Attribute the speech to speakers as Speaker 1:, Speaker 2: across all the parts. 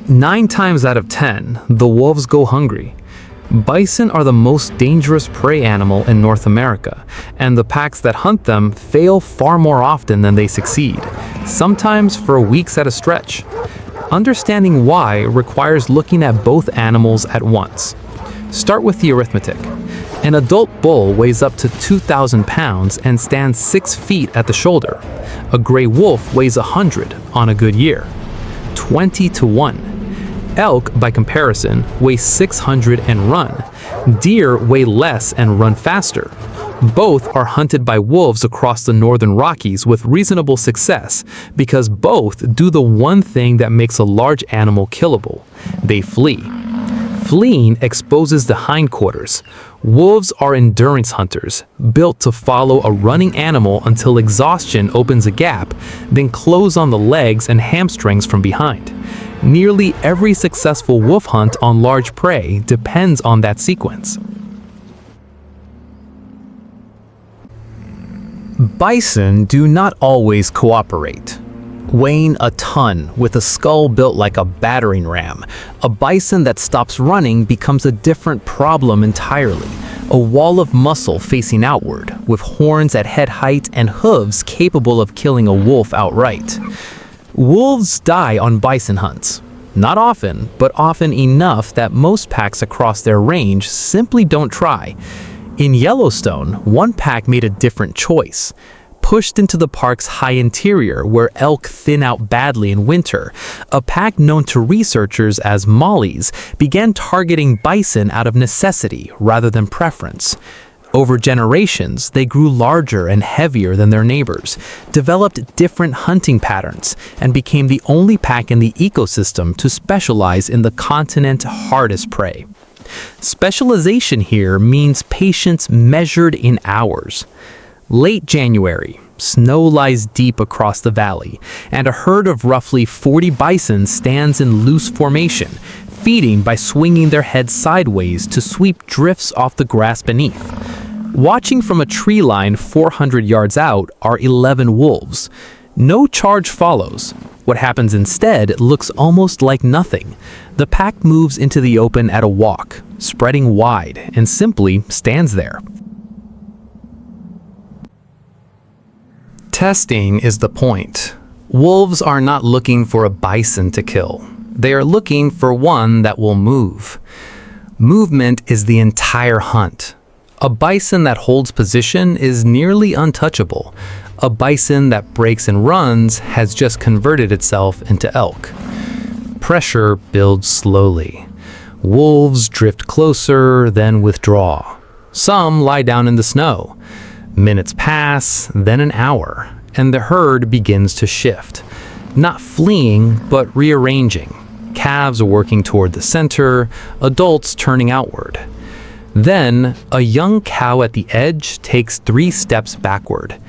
Speaker 1: 9 times out of 10, the wolves go hungry. Bison are the most dangerous prey animal in North America, and the packs that hunt them fail far more often than they succeed, sometimes for weeks at a stretch. Understanding why requires looking at both animals at once. Start with the arithmetic. An adult bull weighs up to 2,000 pounds and stands 6 feet at the shoulder. A gray wolf weighs 100 on a good year. 20 to 1. Elk, by comparison, weigh 600 and run. Deer weigh less and run faster. Both are hunted by wolves across the northern Rockies with reasonable success because both do the one thing that makes a large animal killable: they flee. Fleeing exposes the hindquarters. Wolves are endurance hunters, built to follow a running animal until exhaustion opens a gap, then close on the legs and hamstrings from behind. Nearly every successful wolf hunt on large prey depends on that sequence. Bison do not always cooperate. Weighing a ton with a skull built like a battering ram, a bison that stops running becomes a different problem entirely. A wall of muscle facing outward, with horns at head height and hooves capable of killing a wolf outright. Wolves die on bison hunts. Not often, but often enough that most packs across their range simply don't try. In Yellowstone, one pack made a different choice. Pushed into the park's high interior where elk thin out badly in winter, a pack known to researchers as mollies began targeting bison out of necessity rather than preference. Over generations, they grew larger and heavier than their neighbors, developed different hunting patterns, and became the only pack in the ecosystem to specialize in the continent's hardest prey. Specialization here means patience measured in hours. Late January, snow lies deep across the valley, and a herd of roughly 40 bison stands in loose formation, feeding by swinging their heads sideways to sweep drifts off the grass beneath. Watching from a tree line 400 yards out are 11 wolves. No charge follows. What happens instead looks almost like nothing. The pack moves into the open at a walk, spreading wide, and simply stands there. Testing is the point. Wolves are not looking for a bison to kill. They are looking for one that will move. Movement is the entire hunt. A bison that holds position is nearly untouchable. A bison that breaks and runs has just converted itself into elk. Pressure builds slowly. Wolves drift closer, then withdraw. Some lie down in the snow. Minutes pass, then an hour, and the herd begins to shift. Not fleeing, but rearranging. Calves are working toward the center, adults turning outward. Then, a young cow at the edge takes 3 steps backward.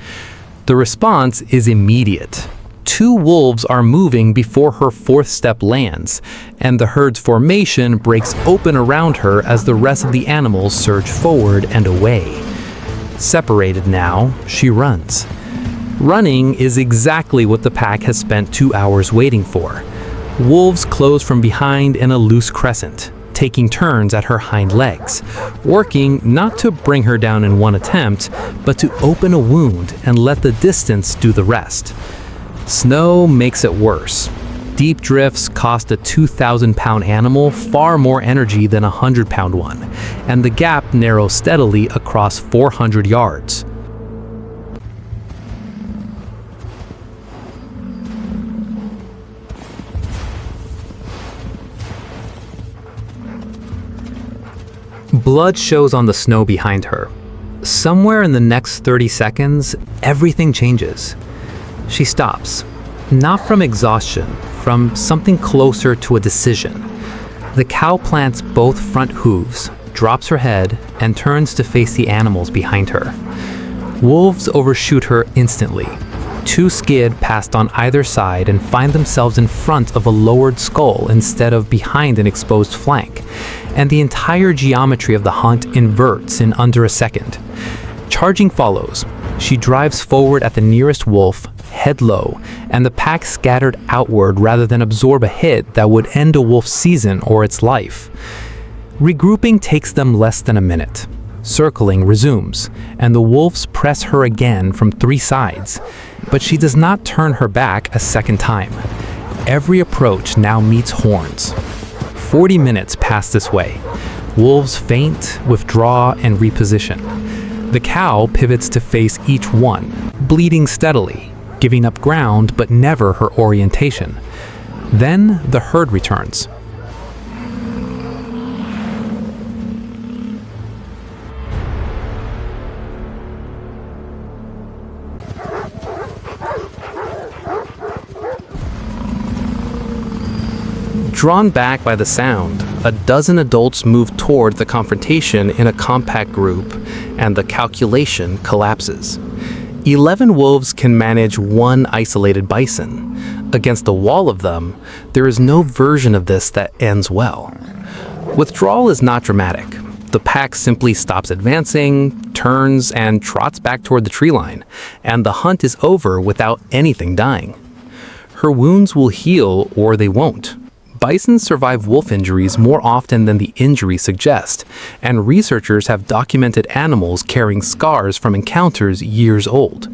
Speaker 1: The response is immediate. 2 wolves are moving before her 4th step lands, and the herd's formation breaks open around her as the rest of the animals surge forward and away. Separated now, she runs. Running is exactly what the pack has spent 2 hours waiting for. Wolves close from behind in a loose crescent, taking turns at her hind legs, working not to bring her down in one attempt, but to open a wound and let the distance do the rest. Snow makes it worse. Deep drifts cost a 2,000-pound animal far more energy than a 100-pound one, and the gap narrows steadily across 400 yards. Blood shows on the snow behind her. Somewhere in the next 30 seconds, everything changes. She stops. Not from exhaustion, from something closer to a decision. The cow plants both front hooves, drops her head, and turns to face the animals behind her. Wolves overshoot her instantly. 2 skid past on either side and find themselves in front of a lowered skull instead of behind an exposed flank, and the entire geometry of the hunt inverts in under a second. Charging follows. She drives forward at the nearest wolf, head low, and the pack scattered outward rather than absorb a hit that would end a wolf's season or its life. Regrouping takes them less than a minute. Circling resumes, and the wolves press her again from 3 sides, but she does not turn her back a second time. Every approach now meets horns. 40 minutes pass this way. Wolves feint, withdraw, and reposition. The cow pivots to face each one, bleeding steadily, giving up ground but never her orientation. Then the herd returns. Drawn back by the sound, a dozen adults move toward the confrontation in a compact group, and the calculation collapses. 11 wolves can manage one isolated bison. Against the wall of them, there is no version of this that ends well. Withdrawal is not dramatic. The pack simply stops advancing, turns, and trots back toward the tree line, and the hunt is over without anything dying. Her wounds will heal or they won't. Bison survive wolf injuries more often than the injury suggests, and researchers have documented animals carrying scars from encounters years old.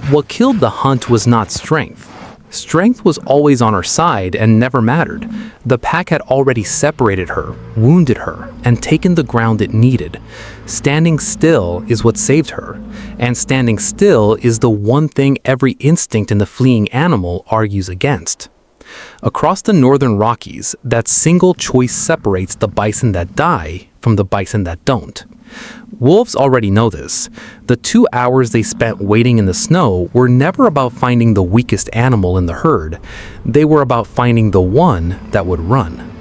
Speaker 1: What killed the hunt was not strength. Strength was always on her side and never mattered. The pack had already separated her, wounded her, and taken the ground it needed. Standing still is what saved her, and standing still is the one thing every instinct in the fleeing animal argues against. Across the northern Rockies, that single choice separates the bison that die from the bison that don't. Wolves already know this. The 2 hours they spent waiting in the snow were never about finding the weakest animal in the herd. They were about finding the one that would run.